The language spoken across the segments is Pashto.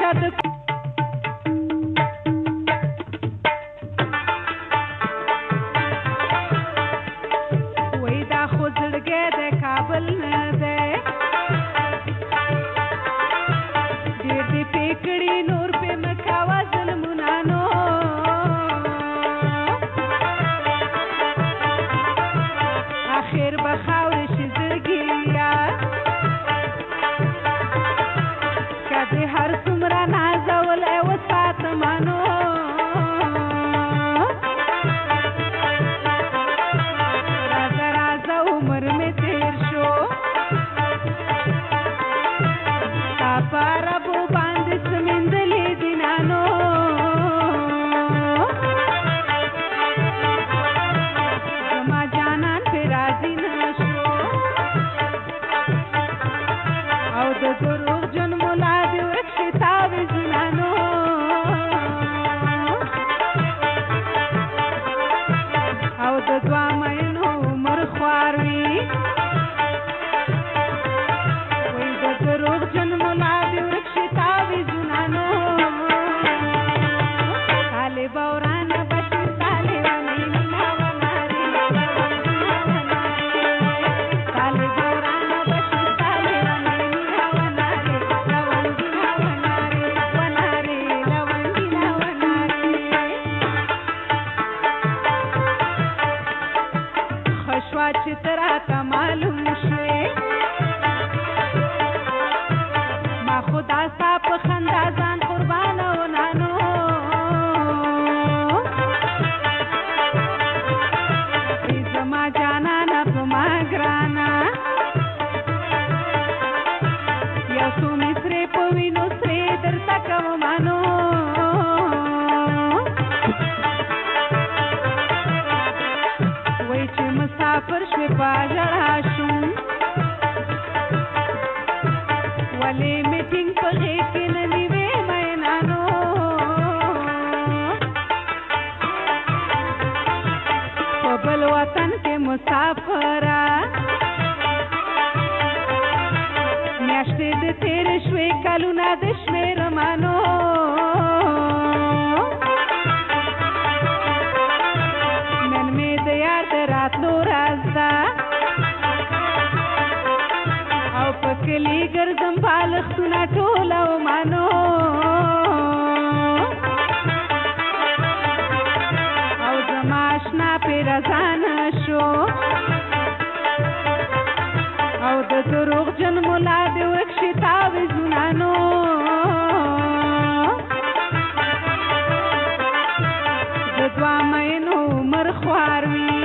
شد وای دا خو زړګی د کابل نه دی ډېر دې پې کړي نور پې مه کوه ظلمونانو آخر به خاورې شي زړګیه که دې هر څومره نازولی وساتمانو راځه راځه عمر مې تېر شو ستا په عربو باندې سمندلې دینانو زما جانان پې راضي نه شو او د دروغجن ملا دې ورک شي تعویذونانو او د دوه مینو عمر خوار وي وای د دروغجن ملا دې ورک شي تعویذونانو طالب ورانه بشي طالبانې مینا ونارې طالب ورانه بشي طالبانې مینا ونارې لونګینا ونارې ونارې لونګینا ونارې ښه شوه چې ته راته معلوم شوې ما خو دا ستا په خندا ځان قربانه و نانو ای زما جانانه په ما ګرانه یو څو مې سرې په وینو سرې درته کومانو وای چې مسافر شوې په ژړا شوم ولې میټینګ په غېږ کې نه نیوې مینانو په بل وطن کې مسافره میاشتې د تېرې شوې کلونه د شمېرمانو نن مې د یار د راتلو راز ده او په کلي ګرځم بالښتونه ټولومانو او زما اشنا پې رضا نه شو او د دروغجن ملا دې ورک شي تعویذونانو د دوه مینو عمر خوار وي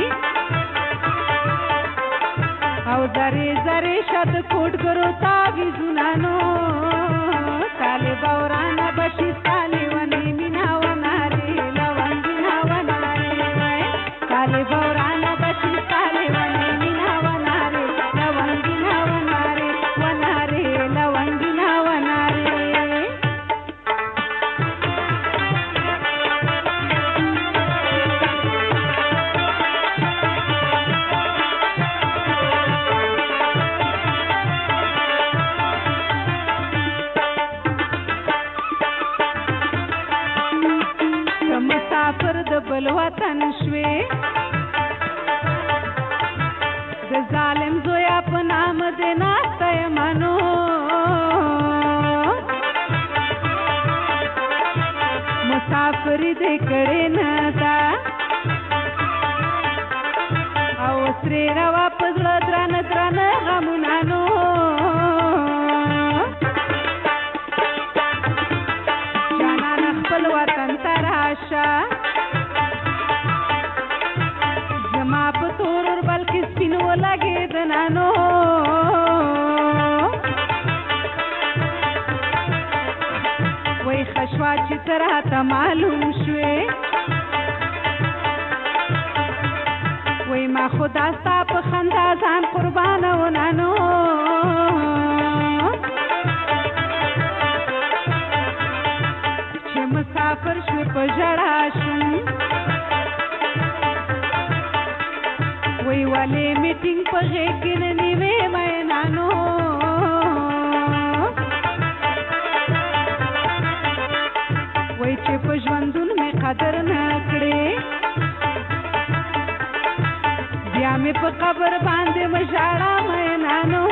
او زرې زرې شد کوټګرو تعویذونانو طالب ورانه بشي طالبانې مینا ونارې لونګینا ونارې طالب ورانه بشي طالبانې مینا ونارې لونګینا ونارې ونارې لونګینا ونارې که مسافر د بل وطن شوې د ظالم زویا په نام دې ناسته یمانو مسافري دې کړې نه ده او سرې روا په زړه درانه درانه غمونانو جانانه خپل وطن ته راشه زما په تور اوربل کې سپین ولګېد نانو وای ښه شوه چې ته راته معلوم شوې وای ما خو دا ستا په خندا ځان قربانه و نانو چې مسافر شوې په ژړا شوم وای ولې میټینګ په غېږ کې نه نیوې مینانو په ژوندون مې قدر نه کړې بیا مې په قبر باندې مژاړه مینانو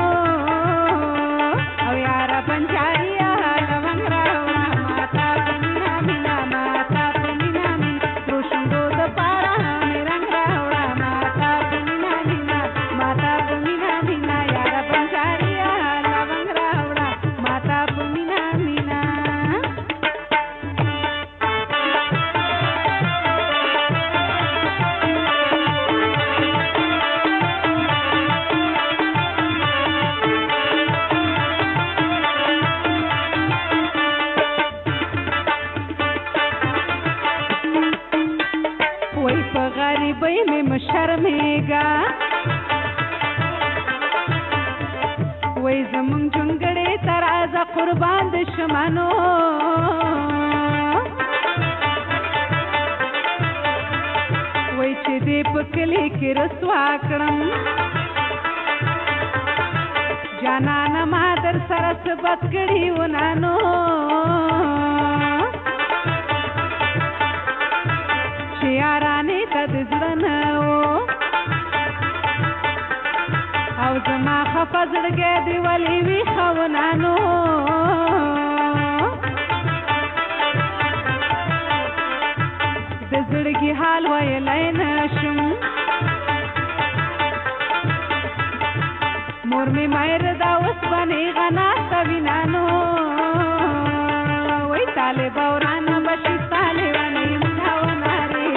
او یاره بنجاریا لونګ راوړه ماته په مینا مینا ماته په مینا مینا روشندو د پاره مې رنګ راوړه ماته په مینا مینا ماته په مینا مینا یاره بنجاریا لونګ راوړه ماته په مینا مینا وای په غریبۍ مې مشرمېږه وای زمونږ جونګړې ته راځه قربان د شمانو وای چې دې په کلي کې رسوا کړم جانانه ما در سره څه بد کړي و نانو یارانې ته د زړه نه و او زما خفه زړګی دې ولې ویښه و نانو د زړګي حال ویلی نه شم مور مې میر دا اوسپنېغه ناسته وي نانو وایي طالبه ورانه به شي ستا لیونۍ مینه ونارې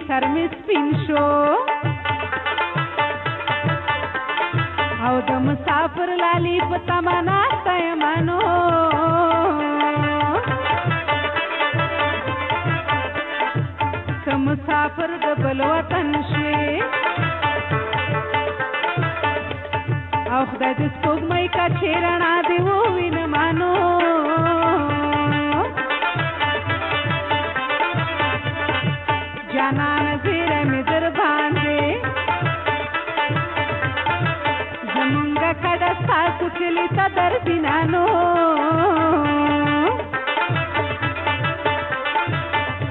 سر مې سپین شو او د مسافر لالي په تمه ناسته یمانو که مسافر د بل وطن شوې او خدای د سپوږمۍ کچې رڼا دې ووینمانو جانانه زیره مې در باندې زمونږه کډه ستاسو کلي ته درځي نانو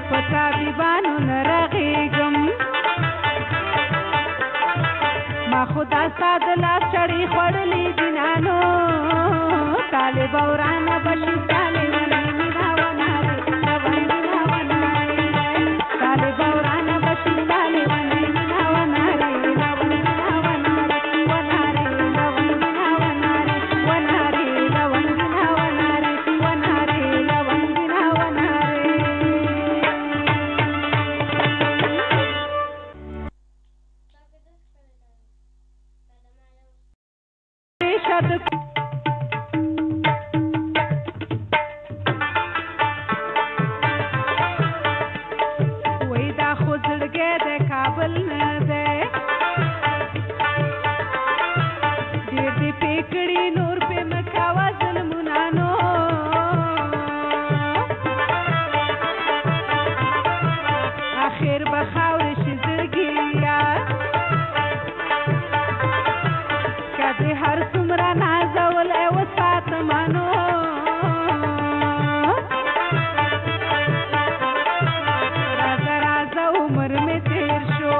په طبیبانو نه رغېږم ما خو دا ستا د لاس چړې خوړلې دي نانو طالبه ورانه به شي ستا لیونۍ مینه ونارې مینا ونارې طالبه ورانه به شي ستا لیونۍ مینه ونارې مینا ونارې ونارې مینا ونارې ونارې مینا ونارې ونارې مینا ونارې وای دا خو زړګی د کابل نه دی ډېر دې پې کړي نور پې مه کوه ظلمونانو اخر به خاورې شي زړګیه که دې هر څومره نازولی وساتمانو راځه راځه عمر مې تېر شو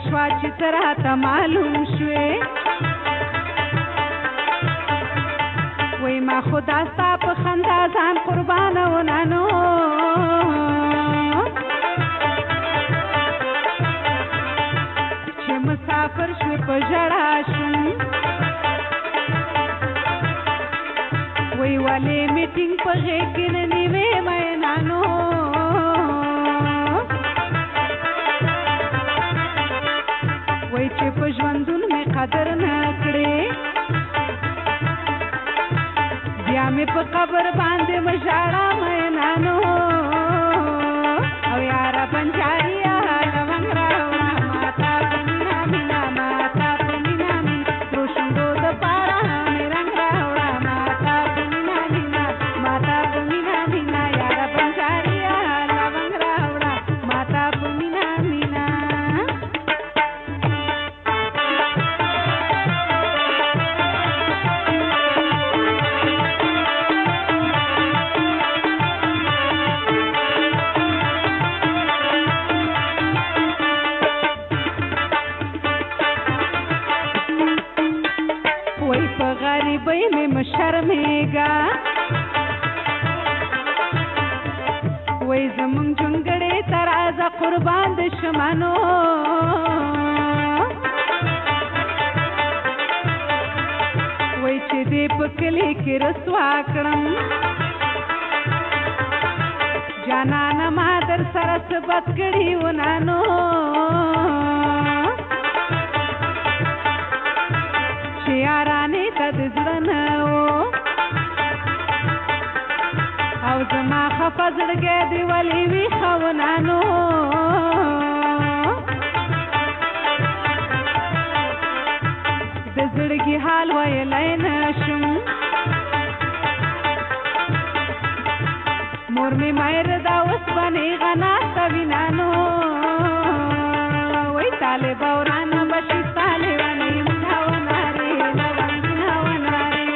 خشوا چې تراته معلوم شوې وای ما خدا ستا په خندا ځان قربانه ونانو چې مسافر شوې په ژړا شوم وای ولې میټینګ په غېږ کې نه نیوې مینانو وای چې په ژوندون مې قدر نه کړې بیا مې په قبر باندې مژاړه مینانو او یاره بنجاریا لونګ راوړه ماتا په مینا مینا ماتا په مینا مینا ترو شونډو دپاره مې رنګ راوړه ماتا په مینا مینا ماتا په مینا مینا یاره بنجاریا لونګ راوړه ماتا په مینا مینا وای په غریبۍ مې مشرمېږه وای زمونږ جونګړې ته راځه قربان د شمانو وای چې دې په کلي کې رسوا کړم جانانه ما در سره څه بد کړي ونانو چې یارانې ته د زړه نه و او زما خفه زړګی دې ولې ویښه ونانو د زړګي حال ویلی نه شم مور مې میر دا اوسپنې غناسته وینانو وای طالبه ورانه به شي ستا لیونۍ مینه ونارې لونګینه ونارې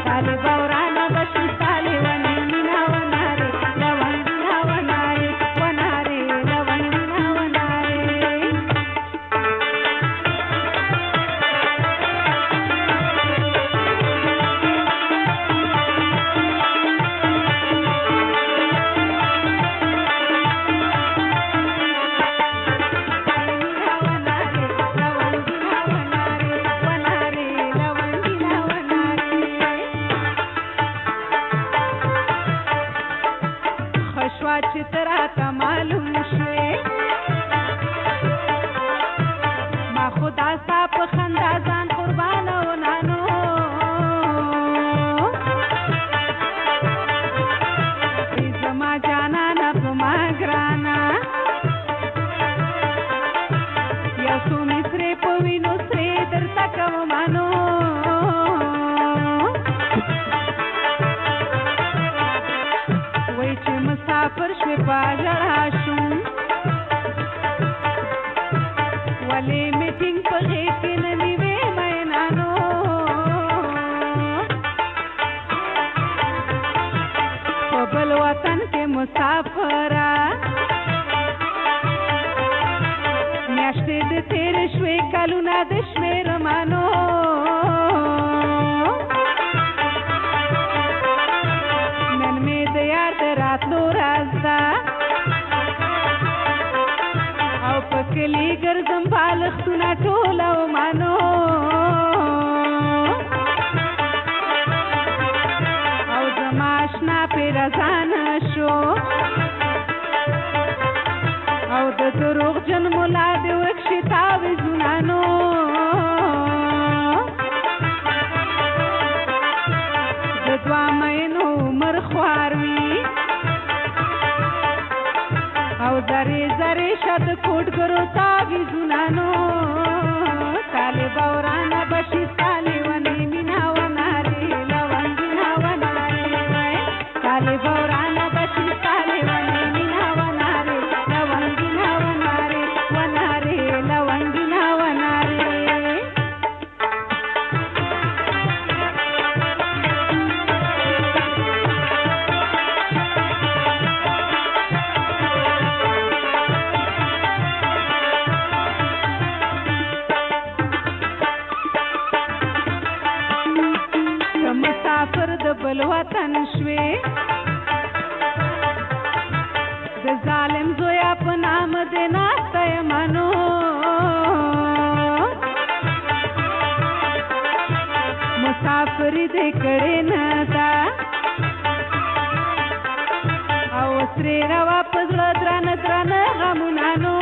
طالبه ورانه به شي ستا لیونۍ مینه ونارې لونګینه ونارې ونارې لونګینه ونارې خشوا چې تراته معلوم شوې ما خدا ستا په خندا ځان قربانه ونانو ای زما جانانه په ما ګرانه یو څو مې سرې په وینو سرې درته کومانو وای چې مسافر شوې په ژړا شوم ولې میټینګ په غېږ کې نه نیوې مینانو په بل وطن کې مسافره میاشتې د تېرې شوې کلونه د شمېرمانو نن مې د یار د راتلو راز ده او په کلي ګرځم بالښتونه ټوله ومانو او زما اشنا پرې رضانه شو او د دروغجن ملا دې وکشي تعویذونانو د دوه مینو عمر خوار وي او زرې زرې شد کوټګرو تعویذونانو طالبه ورانه به شي ستا لیونۍ مینه ونارې لونګینه ونارې طالبه ورانه به شي ستا لیونۍ مینه ونارې لونګینه ونارې ونارې لونګینه ونارې وطن شوې د ظالم زویا په نام دې ناسته یمنو مسافري دې کړې نه ده او سرې روا په زړه درانه درانه غمونه نو